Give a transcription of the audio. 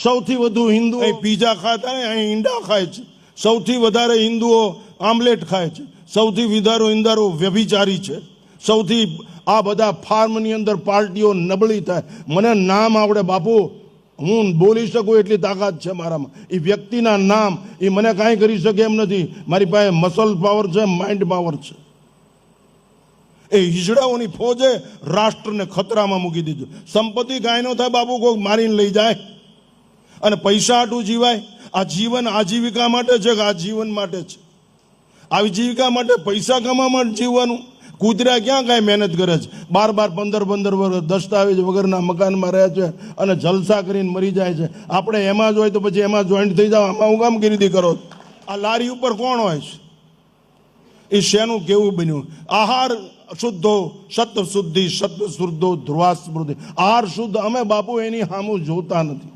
સૌથી વધુ હિન્દુઓ પીઝા ખાતા ને અહીં ઈંડા ખાય છે, સૌથી વધારે હિન્દુઓ આમલેટ ખાય છે, સૌથી વધારે હિન્દુઓ વ્યભિચારી છે, સૌથી આ બધા ફાર્મની અંદર પાર્ટીઓ નબળી થાય. મને નામ આવડે બાપુ, હું બોલી શકું એટલી તાકાત છે મારામાં. એ વ્યક્તિના નામ એ મને કાંઈ કરી શકે એમ નથી. મારી પાસે મસલ પાવર છે, માઇન્ડ પાવર છે. એ હિજડાઓની ફોજે રાષ્ટ્રને ખતરામાં મૂકી દીધું. સંપત્તિ કાંઈ ન થાય બાપુ, કોઈક મારીને લઈ જાય અને પૈસા હાટું જીવાય. આ જીવન આજીવિકા માટે છે કે આ જીવન માટે છે? આજીવિકા માટે પૈસા કમાવા માટે જીવવાનું? કૂતરા ક્યાં કાંઈ મહેનત કરે છે? 12-15 વર્ષ દસ્તાવેજ વગરના મકાનમાં રહે છે અને જલસા કરીને મરી જાય છે. આપણે એમાં જ હોય તો પછી એમાં જોઈન્ટ થઈ જાવ. આમાં હું કામ ગીરીદી કરો? આ લારી ઉપર કોણ હોય છે? એ શેનું કેવું બન્યું? આહાર શુદ્ધો સત્વ શુદ્ધિ સત્વ શુદ્ધો ધ્રુવા સ્મૃતિ. આહાર શુદ્ધ, અમે બાપુ એની સામું જોતા નથી.